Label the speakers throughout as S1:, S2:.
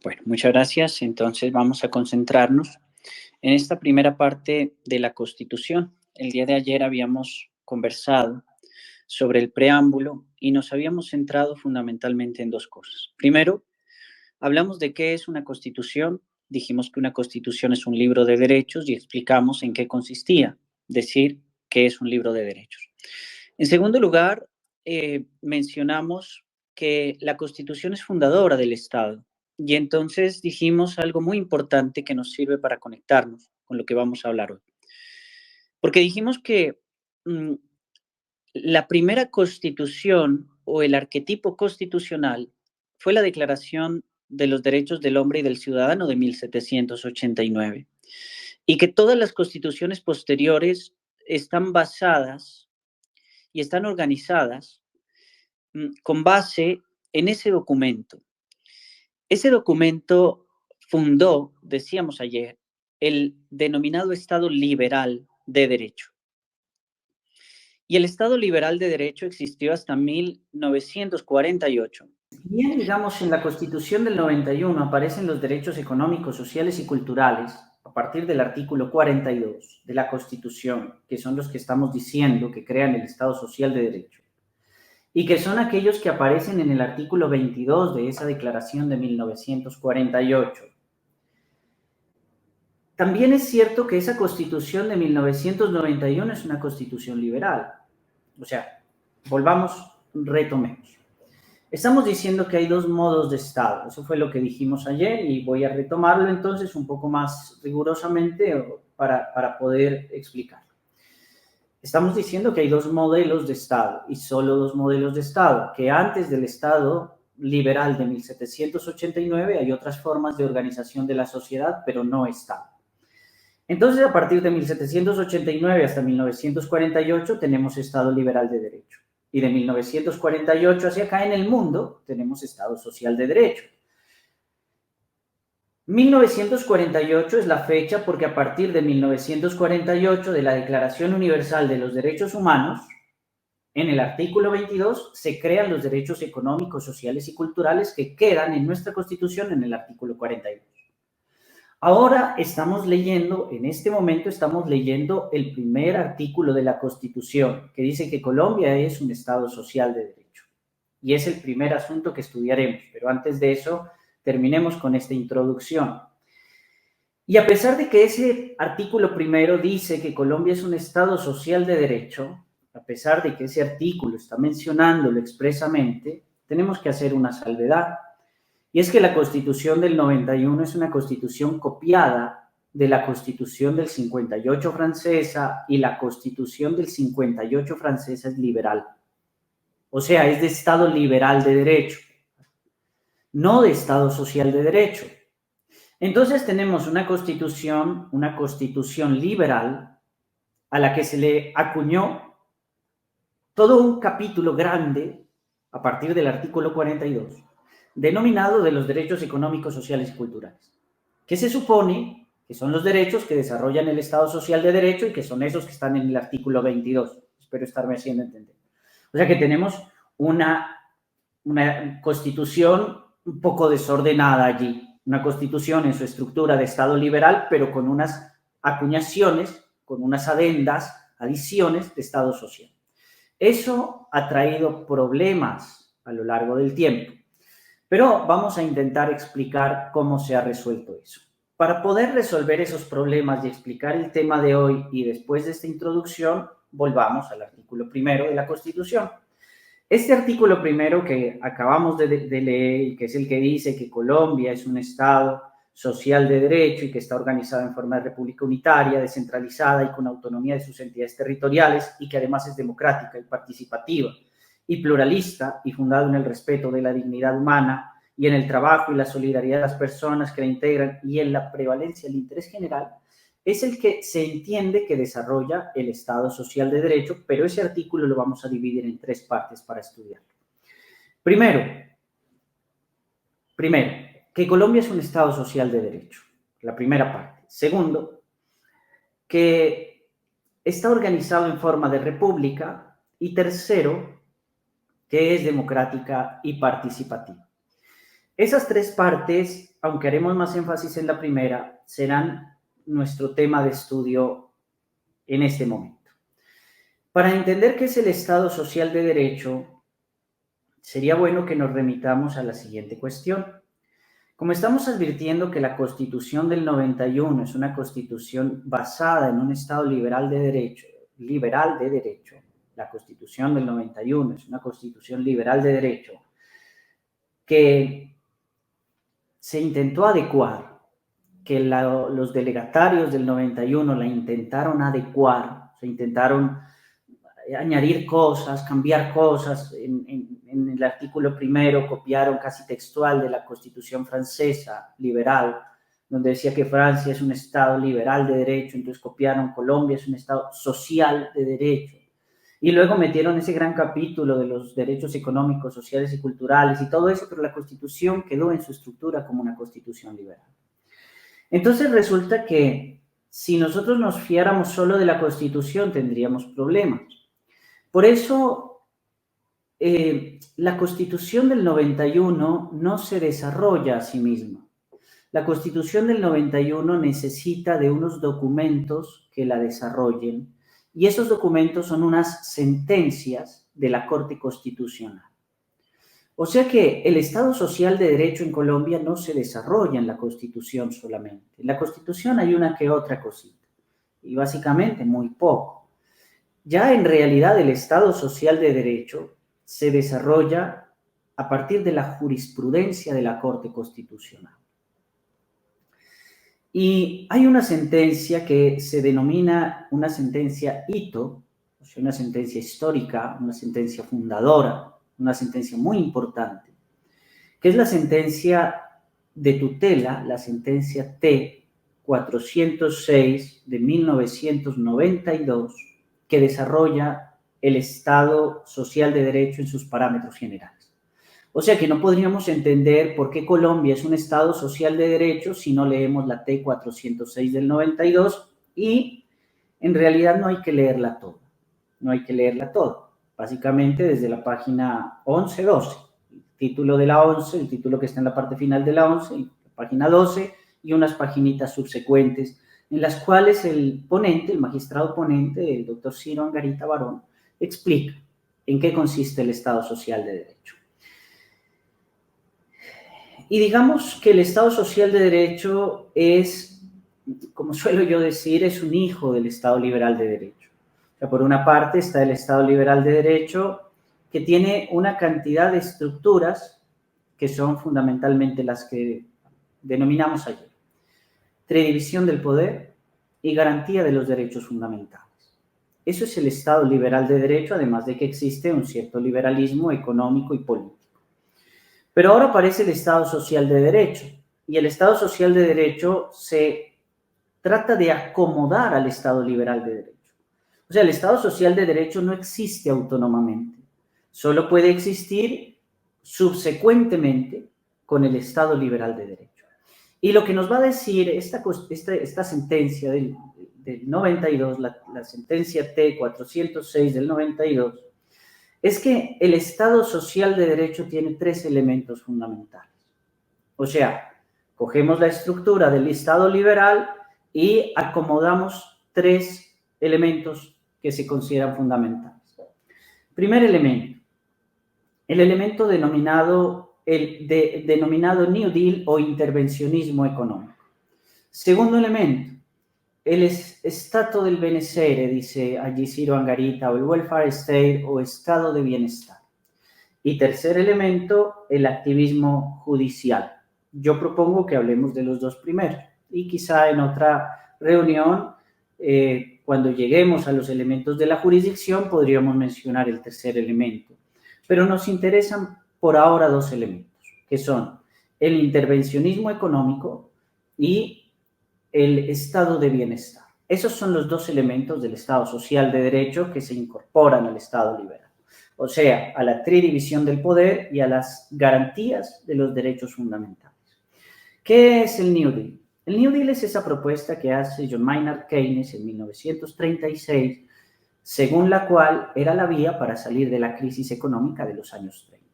S1: Bueno, muchas gracias. Entonces vamos a concentrarnos en esta primera parte de la Constitución. El día de ayer habíamos conversado sobre el preámbulo y nos habíamos centrado fundamentalmente en dos cosas. Primero, hablamos de qué es una Constitución. Dijimos que una Constitución es un libro de derechos y explicamos en qué consistía, decir que es un libro de derechos. En segundo lugar, mencionamos que la Constitución es fundadora del Estado y entonces dijimos algo muy importante que nos sirve para conectarnos con lo que vamos a hablar hoy. Porque dijimos que mm, la primera Constitución o el arquetipo constitucional fue la Declaración de los Derechos del Hombre y del Ciudadano de 1789 y que todas las constituciones posteriores están basadas y están organizadas con base en ese documento. Ese documento fundó, decíamos ayer, el denominado Estado liberal de derecho. Y el Estado liberal de derecho existió hasta 1948. Bien, digamos, en la Constitución del 91 aparecen los derechos económicos, sociales y culturales a partir del artículo 42 de la Constitución, que son los que estamos diciendo que crean el Estado social de derecho, y que son aquellos que aparecen en el artículo 22 de esa declaración de 1948. También es cierto que esa Constitución de 1991 es una Constitución liberal. O sea, retomemos. Estamos diciendo que hay dos modos de Estado. Eso fue lo que dijimos ayer y voy a retomarlo entonces un poco más rigurosamente para poder explicarlo. Estamos diciendo que hay dos modelos de Estado y solo dos modelos de Estado, que antes del Estado liberal de 1789 hay otras formas de organización de la sociedad, pero no Estado. Entonces, a partir de 1789 hasta 1948 tenemos Estado liberal de derecho. Y de 1948 hacia acá en el mundo tenemos Estado social de derecho. 1948 es la fecha porque a partir de 1948 de la Declaración Universal de los Derechos Humanos, en el artículo 22 se crean los derechos económicos, sociales y culturales que quedan en nuestra Constitución en el artículo 42. Ahora estamos leyendo, en este momento estamos leyendo el primer artículo de la Constitución que dice que Colombia es un Estado social de derecho. Y es el primer asunto que estudiaremos, pero antes de eso terminemos con esta introducción. Y a pesar de que ese artículo primero dice que Colombia es un Estado social de derecho, a pesar de que ese artículo está mencionándolo expresamente, tenemos que hacer una salvedad. Y es que la Constitución del 91 es una Constitución copiada de la Constitución del 58 francesa y la Constitución del 58 francesa es liberal. O sea, es de Estado liberal de derecho, no de Estado social de derecho. Entonces tenemos una constitución liberal a la que se le acuñó todo un capítulo grande a partir del artículo 42, denominado de los derechos económicos, sociales y culturales, que se supone que son los derechos que desarrollan el Estado social de derecho y que son esos que están en el artículo 22. Espero estarme haciendo entender. O sea que tenemos una constitución un poco desordenada allí, una constitución en su estructura de Estado liberal, pero con unas acuñaciones, con unas adendas, adiciones de Estado social. Eso ha traído problemas a lo largo del tiempo, pero vamos a intentar explicar cómo se ha resuelto eso. Para poder resolver esos problemas y explicar el tema de hoy y después de esta introducción, volvamos al artículo primero de la Constitución. Este artículo primero que acabamos de leer y que es el que dice que Colombia es un Estado social de derecho y que está organizado en forma de república unitaria, descentralizada y con autonomía de sus entidades territoriales y que además es democrática y participativa y pluralista y fundado en el respeto de la dignidad humana y en el trabajo y la solidaridad de las personas que la integran y en la prevalencia del interés general, es el que se entiende que desarrolla el Estado social de derecho, pero ese artículo lo vamos a dividir en tres partes para estudiarlo. Primero, que Colombia es un Estado social de derecho, la primera parte. Segundo, que está organizado en forma de república. Y tercero, que es democrática y participativa. Esas tres partes, aunque haremos más énfasis en la primera, serán nuestro tema de estudio en este momento. Para entender qué es el Estado Social de Derecho, sería bueno que nos remitamos a la siguiente cuestión. Como estamos advirtiendo que la Constitución del 91 es una constitución basada en un Estado liberal de derecho, la Constitución del 91 es una constitución liberal de derecho que se intentó adecuar, que los delegatarios del 91 la intentaron adecuar, se intentaron añadir cosas, cambiar cosas. En el artículo primero copiaron casi textual de la Constitución francesa liberal, donde decía que Francia es un Estado liberal de derecho, entonces copiaron Colombia es un Estado social de derecho. Y luego metieron ese gran capítulo de los derechos económicos, sociales y culturales y todo eso, pero la Constitución quedó en su estructura como una Constitución liberal. Entonces resulta que si nosotros nos fiáramos solo de la Constitución tendríamos problemas. Por eso la Constitución del 91 no se desarrolla a sí misma. La Constitución del 91 necesita de unos documentos que la desarrollen, y esos documentos son unas sentencias de la Corte Constitucional. O sea que el Estado Social de Derecho en Colombia no se desarrolla en la Constitución solamente. En la Constitución hay una que otra cosita, y básicamente muy poco. Ya en realidad el Estado Social de Derecho se desarrolla a partir de la jurisprudencia de la Corte Constitucional. Y hay una sentencia que se denomina una sentencia hito, o sea, una sentencia histórica, una sentencia fundadora, una sentencia muy importante, que es la sentencia de tutela, la sentencia T-406 de 1992, que desarrolla el Estado Social de Derecho en sus parámetros generales. O sea que no podríamos entender por qué Colombia es un Estado social de derecho si no leemos la T-406 del 92, y en realidad no hay que leerla toda, no hay que leerla toda. Básicamente desde la página 11-12, el título de la 11, el título que está en la parte final de la 11, la página 12 y unas paginitas subsecuentes en las cuales el ponente, el magistrado ponente, el doctor Ciro Angarita Barón, explica en qué consiste el Estado Social de Derecho. Y digamos que el Estado Social de Derecho es, como suelo yo decir, es un hijo del Estado Liberal de Derecho. O sea, por una parte está el Estado Liberal de Derecho, que tiene una cantidad de estructuras que son fundamentalmente las que denominamos ayer: división del poder y garantía de los derechos fundamentales. Eso es el Estado Liberal de Derecho, además de que existe un cierto liberalismo económico y político. Pero ahora aparece el Estado Social de Derecho, y el Estado Social de Derecho se trata de acomodar al Estado Liberal de Derecho. O sea, el Estado Social de Derecho no existe autónomamente, solo puede existir subsecuentemente con el Estado Liberal de Derecho. Y lo que nos va a decir esta sentencia del 92, la sentencia T-406 del 92, es que el Estado Social de Derecho tiene tres elementos fundamentales. O sea, cogemos la estructura del Estado liberal y acomodamos tres elementos que se consideran fundamentales. Primer elemento, el elemento denominado New Deal o intervencionismo económico. Segundo elemento, el Stato del benessere, dice allí Ciro Angarita, o el welfare state o estado de bienestar. Y tercer elemento, el activismo judicial. Yo propongo que hablemos de los dos primeros, y quizá en otra reunión, cuando lleguemos a los elementos de la jurisdicción, podríamos mencionar el tercer elemento. Pero nos interesan por ahora dos elementos, que son el intervencionismo económico y el estado de bienestar. Esos son los dos elementos del Estado Social de Derecho que se incorporan al Estado liberal. O sea, a la tridivisión del poder y a las garantías de los derechos fundamentales. ¿Qué es el New Deal? El New Deal es esa propuesta que hace John Maynard Keynes en según la cual era la vía para salir de la crisis económica de los años 30.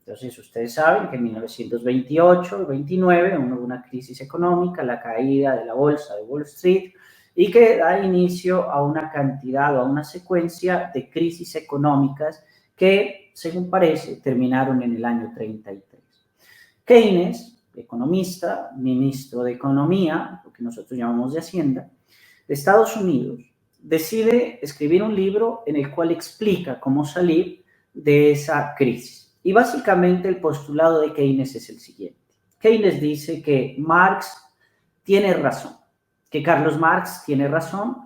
S1: Entonces, ustedes saben que en 1928-29 hubo una crisis económica, la caída de la bolsa de Wall Street, y que da inicio a una cantidad o a una secuencia de crisis económicas que, según parece, terminaron en el año 33. Keynes, economista, ministro de Economía, lo que nosotros llamamos de Hacienda, de Estados Unidos, decide escribir un libro en el cual explica cómo salir de esa crisis. Y básicamente el postulado de Keynes es el siguiente. Keynes dice que Marx tiene razón, que Carlos Marx tiene razón,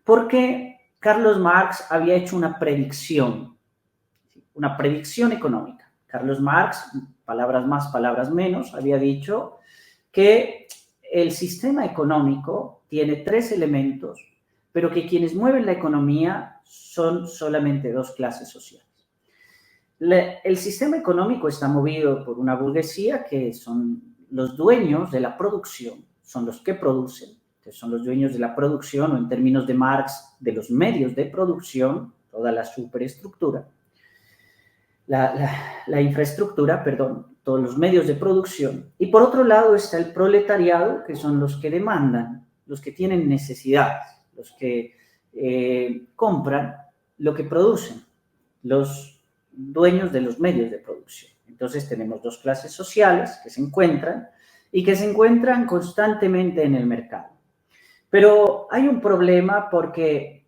S1: porque Carlos Marx había hecho una predicción económica. Carlos Marx, palabras más, palabras menos, había dicho que el sistema económico tiene 3 elementos, pero que quienes mueven la economía son solamente 2 clases sociales. El sistema económico está movido por una burguesía que son los dueños de la producción, son los que producen, que son los dueños de la producción, o en términos de Marx, de los medios de producción, toda la superestructura, la infraestructura, perdón, todos los medios de producción. Y por otro lado está el proletariado, que son los que demandan, los que tienen necesidades, los que compran lo que producen, los dueños de los medios de producción. Entonces tenemos 2 clases sociales que se encuentran y que se encuentran constantemente en el mercado. Pero hay un problema porque,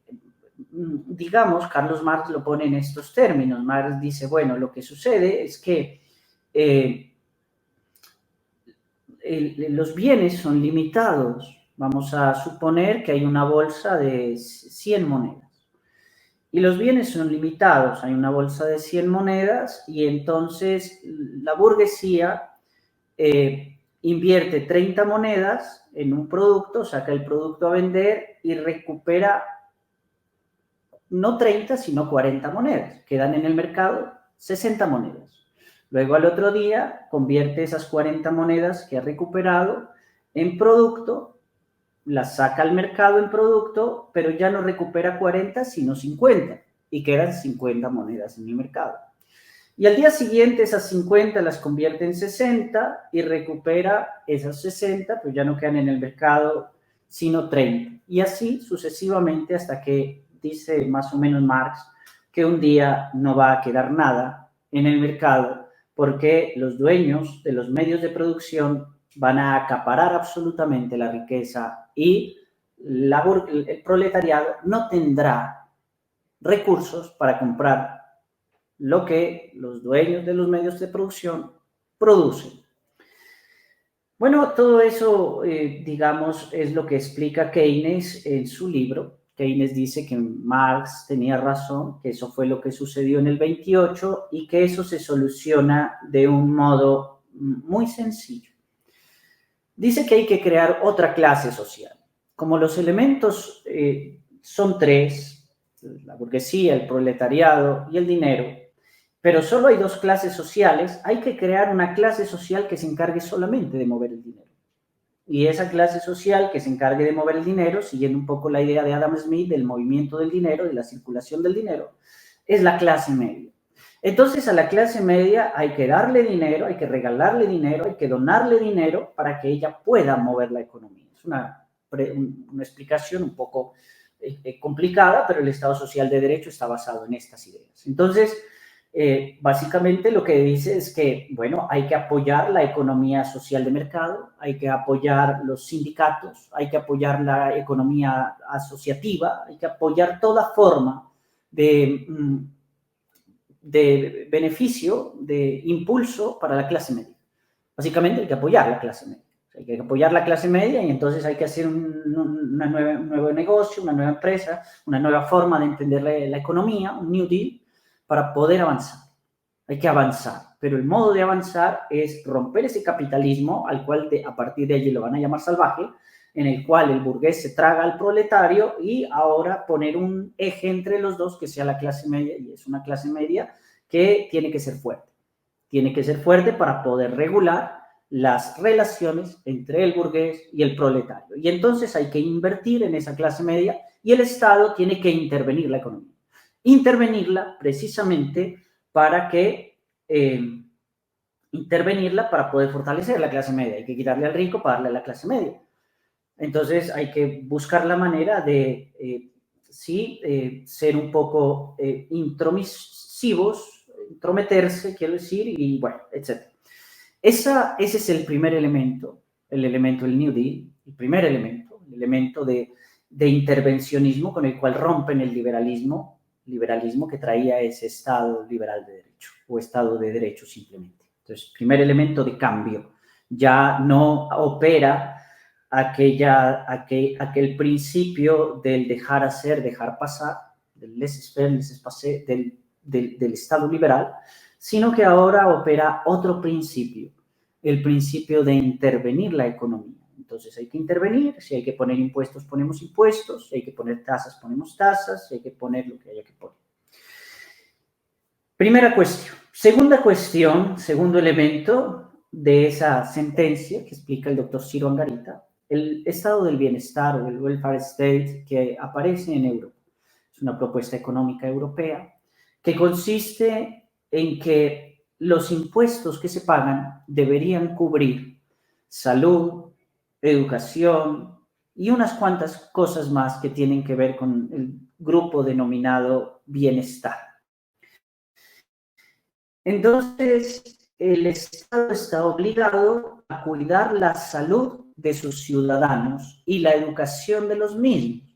S1: digamos, Carlos Marx lo pone en estos términos. Marx dice, bueno, lo que sucede es que los bienes son limitados. Vamos a suponer que hay una bolsa de 100 monedas. Y los bienes son limitados, hay una bolsa de 100 monedas y entonces la burguesía invierte 30 monedas en un producto, saca el producto a vender y recupera no 30, sino 40 monedas. Quedan en el mercado 60 monedas. Luego al otro día convierte esas 40 monedas que ha recuperado en producto, las saca al mercado en producto, pero ya no recupera 40, sino 50, y quedan 50 monedas en el mercado. Y al día siguiente esas 50 las convierte en 60 y recupera esas 60, pues ya no quedan en el mercado, sino 30. Y así sucesivamente hasta que dice más o menos Marx que un día no va a quedar nada en el mercado porque los dueños de los medios de producción van a acaparar absolutamente la riqueza y el proletariado no tendrá recursos para comprar lo que los dueños de los medios de producción producen. Bueno, todo eso, digamos, es lo que explica Keynes en su libro. Keynes dice que Marx tenía razón, que eso fue lo que sucedió en el 28 y que eso se soluciona de un modo muy sencillo. Dice que hay que crear otra clase social. Como los elementos son 3, la burguesía, el proletariado y el dinero, pero solo hay 2 clases sociales, hay que crear una clase social que se encargue solamente de mover el dinero. Y esa clase social que se encargue de mover el dinero, siguiendo un poco la idea de Adam Smith del movimiento del dinero, de la circulación del dinero, es la clase media. Entonces a la clase media hay que darle dinero, hay que regalarle dinero, hay que donarle dinero para que ella pueda mover la economía. Es una explicación un poco complicada, pero el Estado Social de Derecho está basado en estas ideas. Entonces, básicamente lo que dice es que, bueno, hay que apoyar la economía social de mercado, hay que apoyar los sindicatos, hay que apoyar la economía asociativa, hay que apoyar toda forma de beneficio, de impulso para la clase media. Básicamente hay que apoyar la clase media. Hay que apoyar la clase media y entonces hay que hacer un nuevo negocio, una nueva empresa, una nueva forma de entender la economía, un New Deal, para poder avanzar. Hay que avanzar, pero el modo de avanzar es romper ese capitalismo, al cual a partir de allí lo van a llamar salvaje, en el cual el burgués se traga al proletario y ahora poner un eje entre los dos que sea la clase media, y es una clase media que tiene que ser fuerte. Tiene que ser fuerte para poder regular las relaciones entre el burgués y el proletario. Y entonces hay que invertir en esa clase media y el Estado tiene que intervenir la economía. Intervenirla precisamente para que intervenirla para poder fortalecer la clase media. Hay que quitarle al rico para darle a la clase media. Entonces hay que buscar la manera de, ser un poco intromisivos, intrometerse, quiero decir, y bueno, etc. Ese es el primer elemento, el elemento del New Deal, el primer elemento, el elemento de intervencionismo con el cual rompen el liberalismo que traía ese Estado liberal de derecho o Estado de derecho simplemente. Entonces, primer elemento de cambio, ya no opera aquel principio del dejar hacer, dejar pasar, del laissez-faire, laissez-passer, del Estado liberal, sino que ahora opera otro principio, el principio de intervenir la economía. Entonces hay que intervenir, si hay que poner impuestos, ponemos impuestos, si hay que poner tasas, ponemos tasas, si hay que poner lo que haya que poner. Primera cuestión. Segunda cuestión, segundo elemento de esa sentencia que explica el doctor Ciro Angarita, el estado del bienestar o el welfare state que aparece en Europa. Es una propuesta económica europea que consiste en que los impuestos que se pagan deberían cubrir salud, educación y unas cuantas cosas más que tienen que ver con el grupo denominado bienestar. Entonces, el Estado está obligado a cuidar la salud de sus ciudadanos y la educación de los mismos,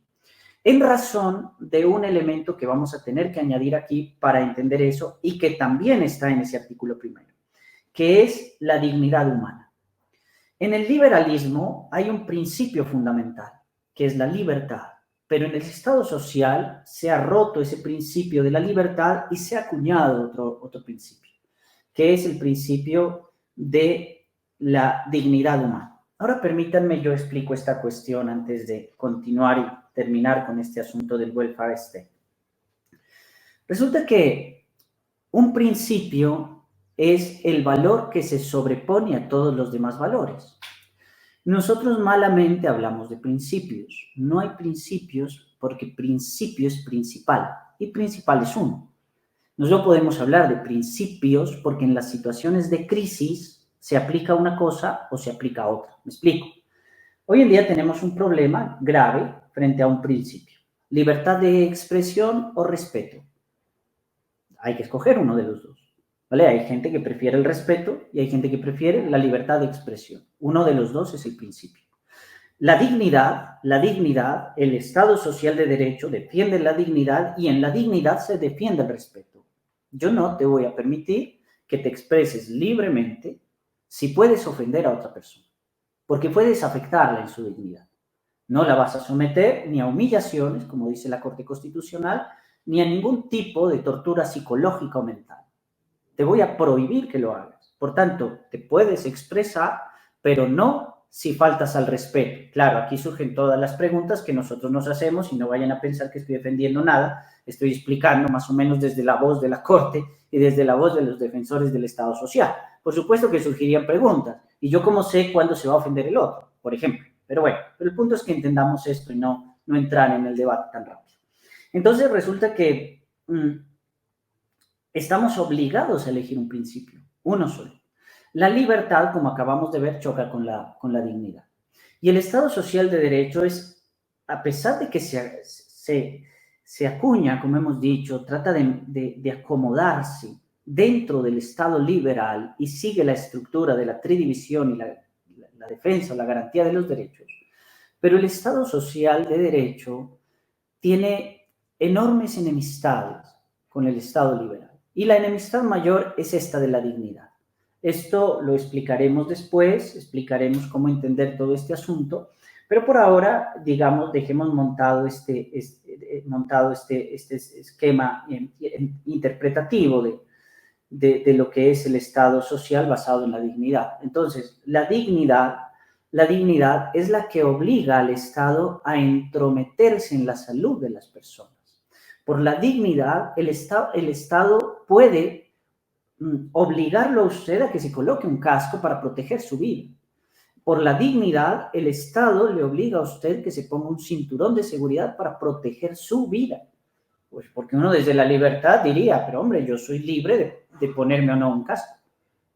S1: en razón de un elemento que vamos a tener que añadir aquí para entender eso y que también está en ese artículo primero, que es la dignidad humana. En el liberalismo hay un principio fundamental, que es la libertad, pero en el Estado social se ha roto ese principio de la libertad y se ha acuñado otro principio, que es el principio de la dignidad humana. Ahora permítanme, yo explico esta cuestión antes de continuar y terminar con este asunto del welfare state. Resulta que un principio es el valor que se sobrepone a todos los demás valores. Nosotros malamente hablamos de principios. No hay principios porque principio es principal y principal es uno. Nosotros podemos hablar de principios porque en las situaciones de crisis se aplica una cosa o se aplica otra. Me explico. Hoy en día tenemos un problema grave frente a un principio. Libertad de expresión o respeto. Hay que escoger uno de los dos. ¿Vale? Hay gente que prefiere el respeto y hay gente que prefiere la libertad de expresión. Uno de los dos es el principio. La dignidad, el Estado social de derecho defiende la dignidad y en la dignidad se defiende el respeto. Yo no te voy a permitir que te expreses libremente si puedes ofender a otra persona, porque puedes afectarla en su dignidad. No la vas a someter ni a humillaciones, como dice la Corte Constitucional, ni a ningún tipo de tortura psicológica o mental. Te voy a prohibir que lo hagas. Por tanto, te puedes expresar, pero no si faltas al respeto. Claro, aquí surgen todas las preguntas que nosotros nos hacemos y no vayan a pensar que estoy defendiendo nada. Estoy explicando más o menos desde la voz de la Corte y desde la voz de los defensores del Estado social. Por supuesto que surgirían preguntas. ¿Y yo cómo sé cuándo se va a ofender el otro? Por ejemplo. Pero bueno, el punto es que entendamos esto y no entrar en el debate tan rápido. Entonces resulta que estamos obligados a elegir un principio, uno solo. La libertad, como acabamos de ver, choca con la dignidad. Y el Estado social de derecho es, a pesar de que se acuña, como hemos dicho, trata de acomodarse dentro del Estado liberal y sigue la estructura de la tridivisión y la defensa o la garantía de los derechos, pero el Estado social de derecho tiene enormes enemistades con el Estado liberal. Y la enemistad mayor es esta de la dignidad. Esto lo explicaremos después, explicaremos cómo entender todo este asunto, pero por ahora, digamos, dejemos montado este esquema interpretativo de lo que es el Estado social basado en la dignidad. Entonces, la dignidad es la que obliga al Estado a entrometerse en la salud de las personas. Por la dignidad, el Estado puede obligarlo a usted a que se coloque un casco para proteger su vida. Por la dignidad, el Estado le obliga a usted que se ponga un cinturón de seguridad para proteger su vida. Pues porque uno desde la libertad diría, pero hombre, yo soy libre de ponerme o no un casco.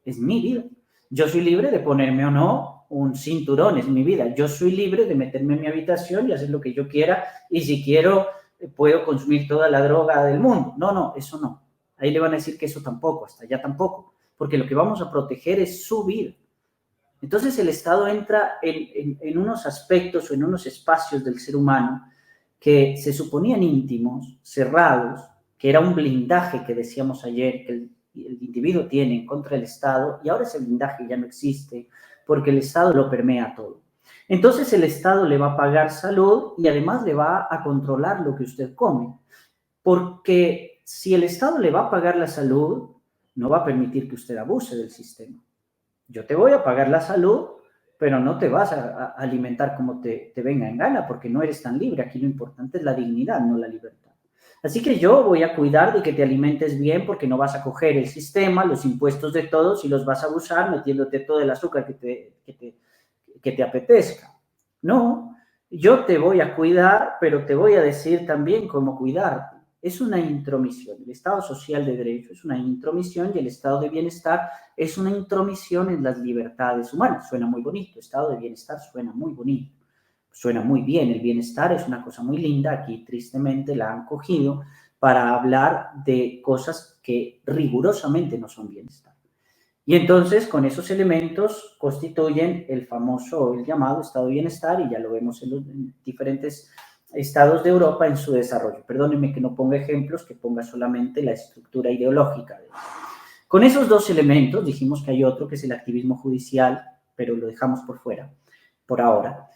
S1: es mi vida. Yo soy libre de ponerme o no un cinturón, es mi vida. Yo soy libre de meterme en mi habitación y hacer lo que yo quiera, y si quiero puedo consumir toda la droga del mundo. No, eso no. Ahí le van a decir que eso tampoco, hasta allá tampoco, porque lo que vamos a proteger es su vida. Entonces el Estado entra en unos aspectos o en unos espacios del ser humano que se suponían íntimos, cerrados, que era un blindaje que decíamos ayer que el individuo tiene en contra del Estado, y ahora ese blindaje ya no existe porque el Estado lo permea todo. Entonces el Estado le va a pagar salud y además le va a controlar lo que usted come, porque si el Estado le va a pagar la salud, no va a permitir que usted abuse del sistema. Yo te voy a pagar la salud, pero no te vas a alimentar como te venga en gana, porque no eres tan libre. Aquí lo importante es la dignidad, no la libertad. Así que yo voy a cuidar de que te alimentes bien, porque no vas a coger el sistema, los impuestos de todos y los vas a abusar metiéndote todo el azúcar que te apetezca. No, yo te voy a cuidar, pero te voy a decir también cómo cuidarte. Es una intromisión. El Estado social de derecho es una intromisión y el Estado de bienestar es una intromisión en las libertades humanas. Suena muy bonito, Estado de bienestar suena muy bonito, suena muy bien, el bienestar es una cosa muy linda. Aquí tristemente la han cogido para hablar de cosas que rigurosamente no son bienestar. Y entonces con esos elementos constituyen el famoso, el llamado Estado de bienestar, y ya lo vemos en los diferentes estados de Europa en su desarrollo. Perdónenme que no ponga ejemplos, que ponga solamente la estructura ideológica. Con esos dos elementos, dijimos que hay otro que es el activismo judicial, pero lo dejamos por fuera, por ahora.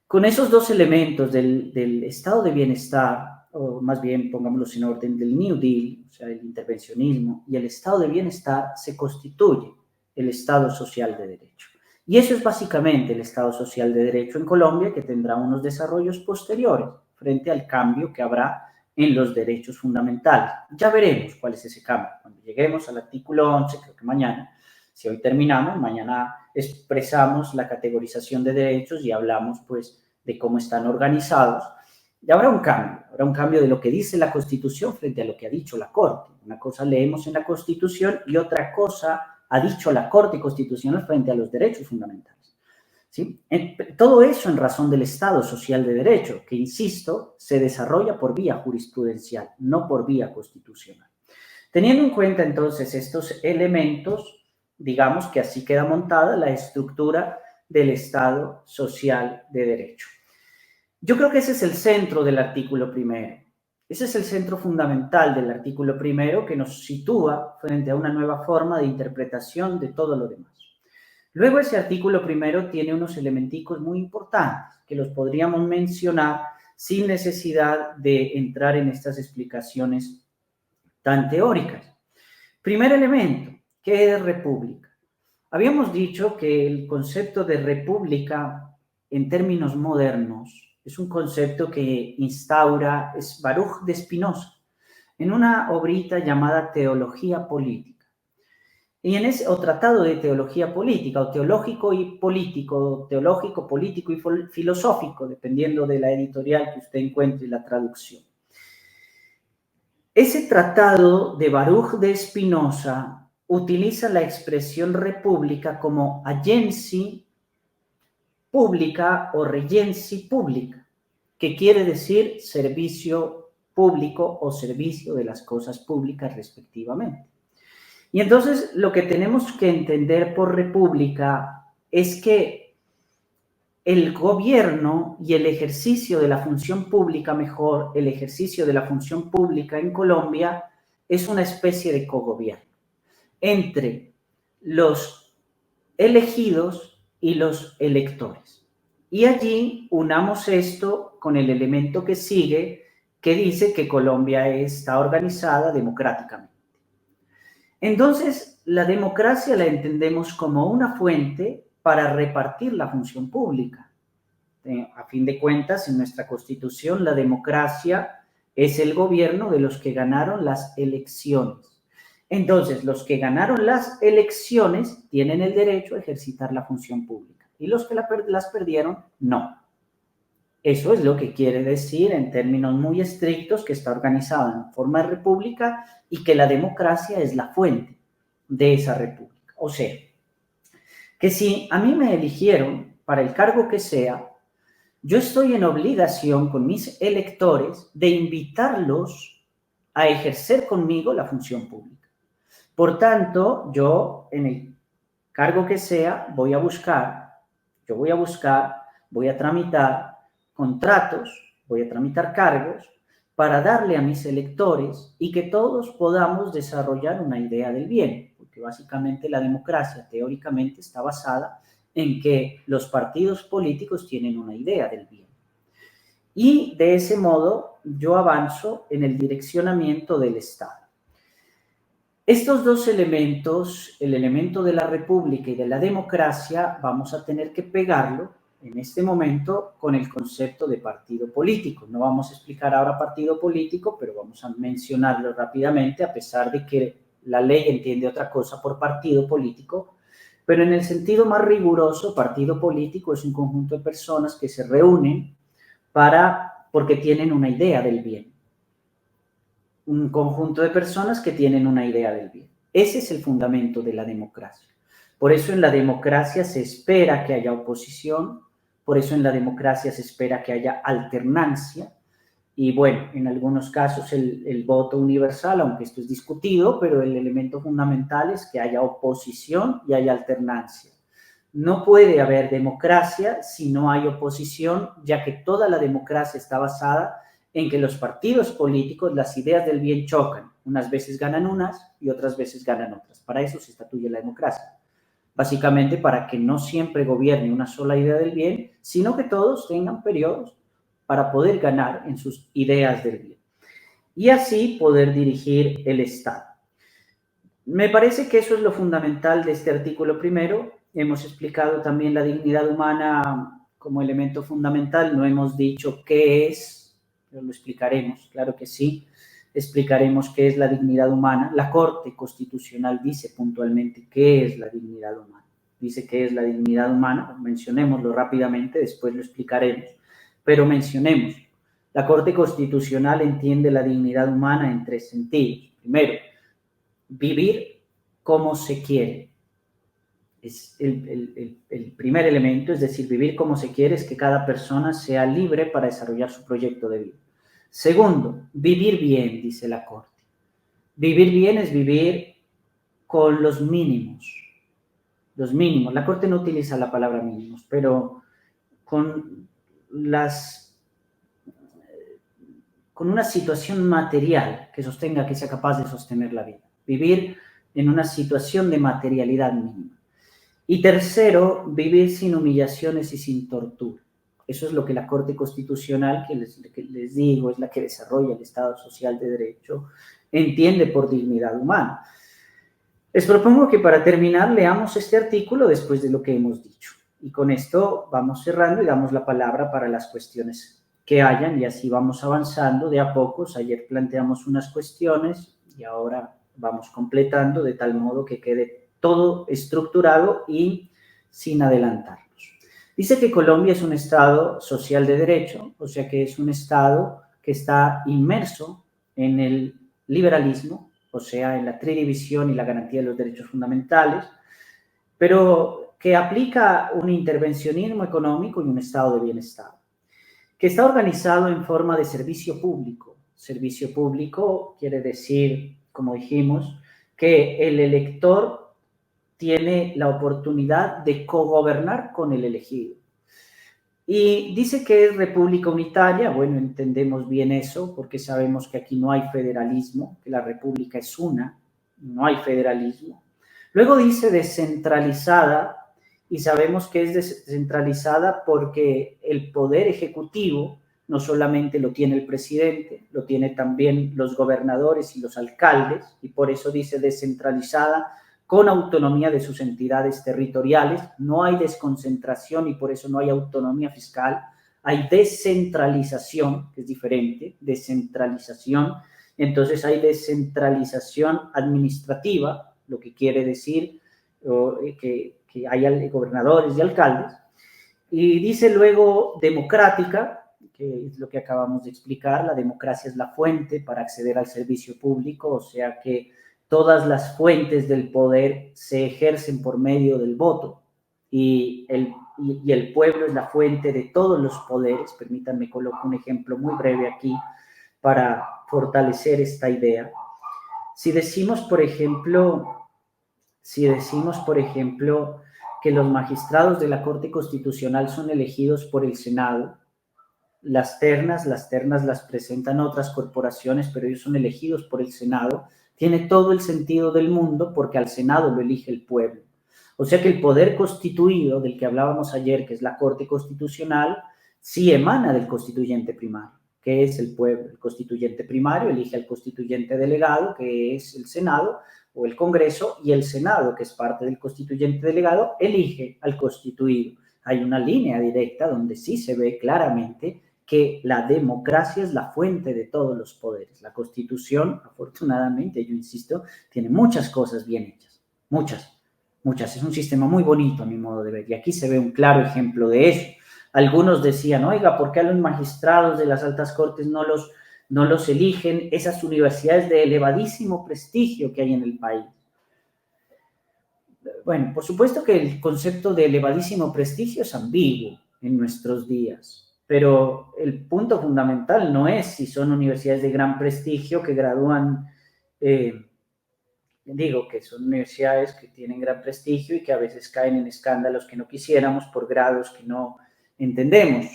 S1: Con esos dos elementos del estado de bienestar, o más bien pongámoslos en orden, del New Deal, o sea, el intervencionismo, y el estado de bienestar, se constituye el Estado social de derecho. Y eso es básicamente el Estado social de derecho en Colombia, que tendrá unos desarrollos posteriores frente al cambio que habrá en los derechos fundamentales. Ya veremos cuál es ese cambio. Cuando lleguemos al artículo 11, creo que mañana, si hoy terminamos, mañana expresamos la categorización de derechos y hablamos pues de cómo están organizados. Y habrá un cambio de lo que dice la Constitución frente a lo que ha dicho la Corte. Una cosa leemos en la Constitución y otra cosa ha dicho la Corte Constitucional frente a los derechos fundamentales. ¿Sí? Todo eso en razón del Estado social de derecho, que, insisto, se desarrolla por vía jurisprudencial, no por vía constitucional. Teniendo en cuenta entonces estos elementos, digamos que así queda montada la estructura del Estado social de derecho. Yo creo que ese es el centro del artículo primero. Ese es el centro fundamental del artículo primero, que nos sitúa frente a una nueva forma de interpretación de todo lo demás. Luego ese artículo primero tiene unos elementicos muy importantes que los podríamos mencionar sin necesidad de entrar en estas explicaciones tan teóricas. Primer elemento, ¿qué es república? Habíamos dicho que el concepto de república en términos modernos es un concepto que instaura Baruch de Spinoza en una obrita llamada Teología Política. Y en ese, o Tratado de Teología Política, o Teológico y Político, Teológico, Político y Filosófico, dependiendo de la editorial que usted encuentre y la traducción. Ese tratado de Baruch de Spinoza utiliza la expresión república como agency pública o regency pública, que quiere decir servicio público o servicio de las cosas públicas respectivamente. Y entonces lo que tenemos que entender por república es que el gobierno y el ejercicio de la función pública, mejor, el ejercicio de la función pública en Colombia es una especie de cogobierno entre los elegidos y los electores. Y allí unamos esto con el elemento que sigue, que dice que Colombia está organizada democráticamente. Entonces, la democracia la entendemos como una fuente para repartir la función pública. A fin de cuentas, en nuestra Constitución, la democracia es el gobierno de los que ganaron las elecciones. Entonces, los que ganaron las elecciones tienen el derecho a ejercitar la función pública y los que las perdieron, no. Eso es lo que quiere decir en términos muy estrictos que está organizado en forma de república y que la democracia es la fuente de esa república. O sea, que si a mí me eligieron para el cargo que sea, yo estoy en obligación con mis electores de invitarlos a ejercer conmigo la función pública. Por tanto, yo en el cargo que sea voy a tramitar contratos, voy a tramitar cargos para darle a mis electores y que todos podamos desarrollar una idea del bien, porque básicamente la democracia teóricamente está basada en que los partidos políticos tienen una idea del bien. Y de ese modo yo avanzo en el direccionamiento del Estado. Estos dos elementos, el elemento de la república y de la democracia, vamos a tener que pegarlo en este momento con el concepto de partido político. No vamos a explicar ahora partido político, pero vamos a mencionarlo rápidamente, a pesar de que la ley entiende otra cosa por partido político, pero en el sentido más riguroso, partido político es un conjunto de personas que se reúnen porque tienen una idea del bien. Un conjunto de personas que tienen una idea del bien. Ese es el fundamento de la democracia. Por eso en la democracia se espera que haya oposición, por eso en la democracia se espera que haya alternancia, y bueno, en algunos casos el voto universal, aunque esto es discutido, pero el elemento fundamental es que haya oposición y haya alternancia. No puede haber democracia si no hay oposición, ya que toda la democracia está basada en que los partidos políticos, las ideas del bien chocan. Unas veces ganan unas y otras veces ganan otras. Para eso se estatuye la democracia. Básicamente para que no siempre gobierne una sola idea del bien, sino que todos tengan periodos para poder ganar en sus ideas del bien. Y así poder dirigir el Estado. Me parece que eso es lo fundamental de este artículo primero. Hemos explicado también la dignidad humana como elemento fundamental. No hemos dicho qué es, pero lo explicaremos, claro que sí. Explicaremos qué es la dignidad humana. La Corte Constitucional dice puntualmente qué es la dignidad humana. Dice qué es la dignidad humana. Mencionémoslo rápidamente, después lo explicaremos. Pero mencionemos. La Corte Constitucional entiende la dignidad humana en tres sentidos. Primero, vivir como se quiere. Es el primer elemento, es decir, vivir como se quiere es que cada persona sea libre para desarrollar su proyecto de vida. Segundo, vivir bien, dice la Corte. Vivir bien es vivir con los mínimos. Los mínimos. La Corte no utiliza la palabra mínimos, pero con una situación material que sostenga, que sea capaz de sostener la vida. Vivir en una situación de materialidad mínima. Y tercero, vivir sin humillaciones y sin tortura. Eso es lo que la Corte Constitucional, que les digo, es la que desarrolla el Estado Social de Derecho, entiende por dignidad humana. Les propongo que para terminar leamos este artículo después de lo que hemos dicho. Y con esto vamos cerrando y damos la palabra para las cuestiones que hayan y así vamos avanzando de a pocos. Ayer planteamos unas cuestiones y ahora vamos completando de tal modo que quede todo estructurado y sin adelantarnos. Dice que Colombia es un Estado social de derecho, o sea que es un Estado que está inmerso en el liberalismo, o sea, en la tridivisión y la garantía de los derechos fundamentales, pero que aplica un intervencionismo económico y un estado de bienestar, que está organizado en forma de servicio público. Servicio público quiere decir, como dijimos, que el elector tiene la oportunidad de cogobernar con el elegido. Y dice que es república unitaria. Bueno, entendemos bien eso porque sabemos que aquí no hay federalismo, que la república es una, no hay federalismo. Luego dice descentralizada y sabemos que es descentralizada porque el poder ejecutivo no solamente lo tiene el presidente, lo tiene también los gobernadores y los alcaldes, y por eso dice descentralizada con autonomía de sus entidades territoriales. No hay desconcentración y por eso no hay autonomía fiscal. Hay descentralización, que es diferente, descentralización. Entonces hay descentralización administrativa, lo que quiere decir que hay gobernadores y alcaldes. Y dice luego democrática, que es lo que acabamos de explicar. La democracia es la fuente para acceder al servicio público, o sea que todas las fuentes del poder se ejercen por medio del voto y el pueblo es la fuente de todos los poderes. Permítanme colocar un ejemplo muy breve aquí para fortalecer esta idea. Si decimos, por ejemplo, que los magistrados de la Corte Constitucional son elegidos por el Senado, las ternas las presentan otras corporaciones, pero ellos son elegidos por el Senado, tiene todo el sentido del mundo porque al Senado lo elige el pueblo. O sea que el poder constituido del que hablábamos ayer, que es la Corte Constitucional, sí emana del constituyente primario, que es el pueblo. El constituyente primario elige al constituyente delegado, que es el Senado o el Congreso, y el Senado, que es parte del constituyente delegado, elige al constituido. Hay una línea directa donde sí se ve claramente que la democracia es la fuente de todos los poderes. La Constitución, afortunadamente, yo insisto, tiene muchas cosas bien hechas, muchas. Es un sistema muy bonito a mi modo de ver, y aquí se ve un claro ejemplo de eso. Algunos decían, oiga, ¿por qué a los magistrados de las altas cortes no los eligen esas universidades de elevadísimo prestigio que hay en el país? Bueno, por supuesto que el concepto de elevadísimo prestigio es ambiguo en nuestros días, pero el punto fundamental no es si son universidades de gran prestigio que gradúan, que son universidades que tienen gran prestigio y que a veces caen en escándalos que no quisiéramos por grados que no entendemos.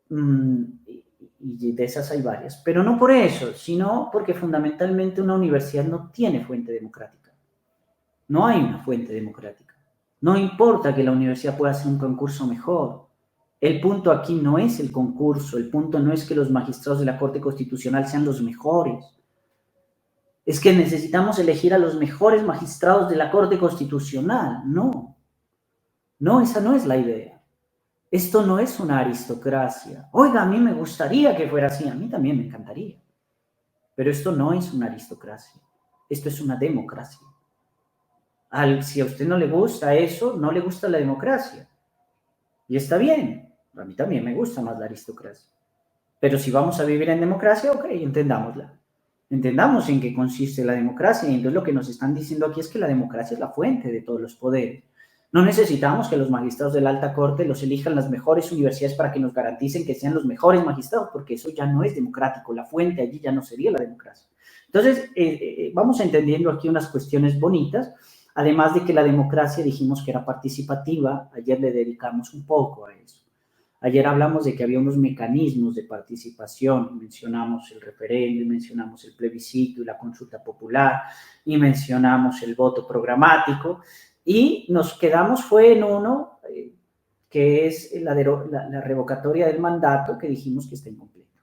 S1: Y de esas hay varias, pero no por eso, sino porque fundamentalmente una universidad no tiene fuente democrática. No hay una fuente democrática. No importa que la universidad pueda hacer un concurso mejor. El punto aquí no es el concurso, el punto no es que los magistrados de la Corte Constitucional sean los mejores. Es que necesitamos elegir a los mejores magistrados de la Corte Constitucional. No, esa no es la idea. Esto no es una aristocracia. Oiga, a mí me gustaría que fuera así, a mí también me encantaría. Pero esto no es una aristocracia, esto es una democracia. Si a usted no le gusta eso, no le gusta la democracia. Y está bien, a mí también me gusta más la aristocracia. Pero si vamos a vivir en democracia, ok, entendámosla. Entendamos en qué consiste la democracia. Y entonces lo que nos están diciendo aquí es que la democracia es la fuente de todos los poderes. No necesitamos que los magistrados de la alta corte los elijan las mejores universidades para que nos garanticen que sean los mejores magistrados, porque eso ya no es democrático. La fuente allí ya no sería la democracia. Entonces, vamos entendiendo aquí unas cuestiones bonitas. Además de que la democracia dijimos que era participativa, ayer le dedicamos un poco a eso. Ayer hablamos de que había unos mecanismos de participación, mencionamos el referéndum, mencionamos el plebiscito y la consulta popular, y mencionamos el voto programático, y nos quedamos fue en uno que es la revocatoria del mandato, que dijimos que está incompleto.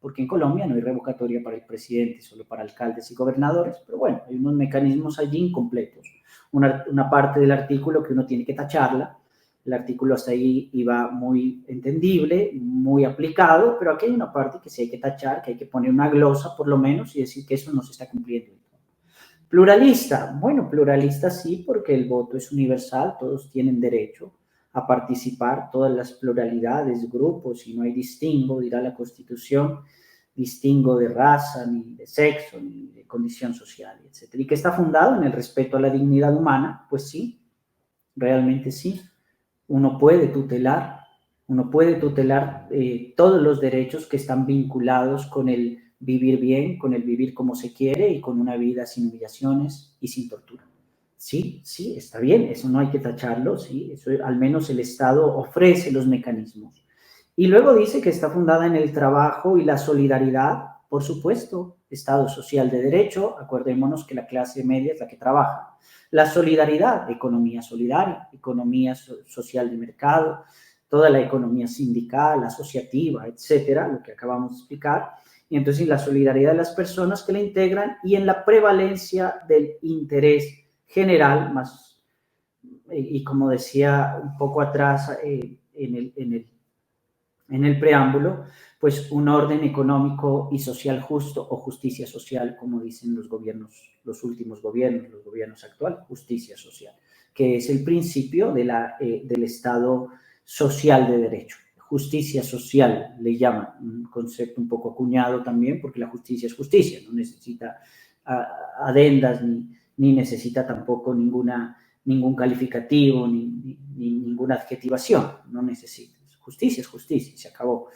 S1: Porque en Colombia no hay revocatoria para el presidente, solo para alcaldes y gobernadores, pero bueno, hay unos mecanismos allí incompletos. Una parte del artículo que uno tiene que tacharla, el artículo hasta ahí iba muy entendible, muy aplicado, pero aquí hay una parte que sí hay que tachar, que hay que poner una glosa por lo menos y decir que eso no se está cumpliendo. Pluralista, bueno, pluralista sí, porque el voto es universal, todos tienen derecho a participar, todas las pluralidades, grupos, y no hay distingo, dirá la Constitución, distingo de raza, ni de sexo, ni de condición social, etc. Y que está fundado en el respeto a la dignidad humana, pues sí, realmente sí. Uno puede tutelar todos los derechos que están vinculados con el vivir bien, con el vivir como se quiere y con una vida sin humillaciones y sin tortura. Sí, está bien, eso no hay que tacharlo, sí, eso al menos el Estado ofrece los mecanismos. Y luego dice que está fundada en el trabajo y la solidaridad, por supuesto, Estado social de derecho, acordémonos que la clase media es la que trabaja. La solidaridad, economía solidaria, economía social de mercado, toda la economía sindical, asociativa, etcétera, lo que acabamos de explicar. Y entonces la solidaridad de las personas que la integran y en la prevalencia del interés general, más, y como decía un poco atrás en el preámbulo, pues un orden económico y social justo o justicia social, como dicen los gobiernos, los últimos gobiernos, los gobiernos actuales, justicia social, que es el principio del Estado social de derecho. Justicia social le llaman, un concepto un poco acuñado también, porque la justicia es justicia, no necesita adendas ni necesita tampoco ningún calificativo ni ninguna adjetivación, no necesita. Justicia es justicia, se acabó.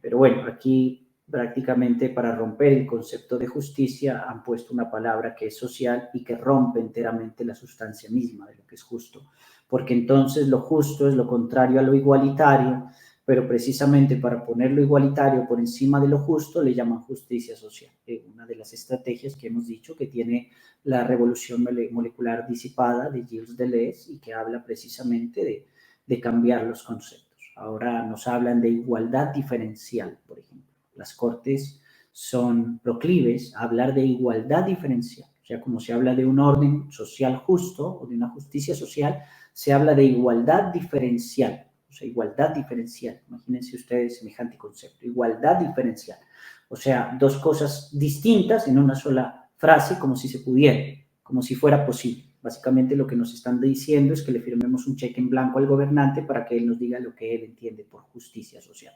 S1: Pero bueno, aquí prácticamente para romper el concepto de justicia han puesto una palabra que es social y que rompe enteramente la sustancia misma de lo que es justo, porque entonces lo justo es lo contrario a lo igualitario, pero precisamente para poner lo igualitario por encima de lo justo le llaman justicia social. Una de las estrategias que hemos dicho que tiene la revolución molecular disipada de Gilles Deleuze y que habla precisamente de cambiar los conceptos. Ahora nos hablan de igualdad diferencial, por ejemplo. Las cortes son proclives a hablar de igualdad diferencial. O sea, como se habla de un orden social justo o de una justicia social, se habla de igualdad diferencial. O sea, igualdad diferencial. Imagínense ustedes semejante concepto. Igualdad diferencial. O sea, dos cosas distintas en una sola frase, como si se pudiera, como si fuera posible. Básicamente lo que nos están diciendo es que le firmemos un cheque en blanco al gobernante para que él nos diga lo que él entiende por justicia social,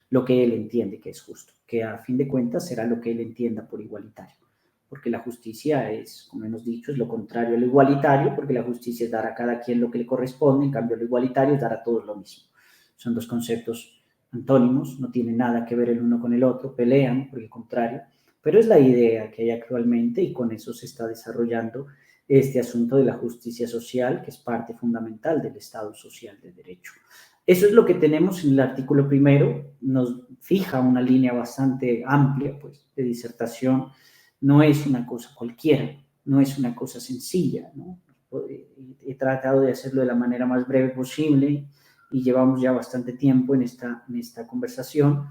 S1: lo que él entiende que es justo, que a fin de cuentas será lo que él entienda por igualitario, porque la justicia es, como hemos dicho, es lo contrario a lo igualitario, porque la justicia es dar a cada quien lo que le corresponde, en cambio lo igualitario es dar a todos lo mismo. Son dos conceptos antónimos, no tienen nada que ver el uno con el otro, pelean por el contrario, pero es la idea que hay actualmente y con eso se está desarrollando este asunto de la justicia social, que es parte fundamental del Estado social de derecho. Eso es lo que tenemos en el artículo primero, nos fija una línea bastante amplia pues, de disertación, no es una cosa cualquiera, no es una cosa sencilla, ¿no? He tratado de hacerlo de la manera más breve posible y llevamos ya bastante tiempo en esta conversación,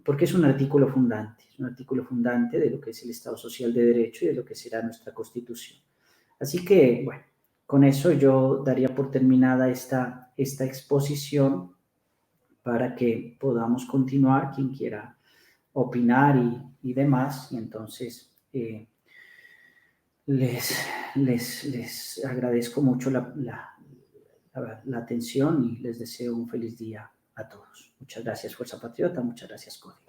S1: porque es un artículo fundante de lo que es el Estado social de derecho y de lo que será nuestra Constitución. Así que, bueno, con eso yo daría por terminada esta exposición para que podamos continuar, quien quiera opinar y demás, y entonces les agradezco mucho la atención y les deseo un feliz día a todos. Muchas gracias, Fuerza Patriota, muchas gracias, Código.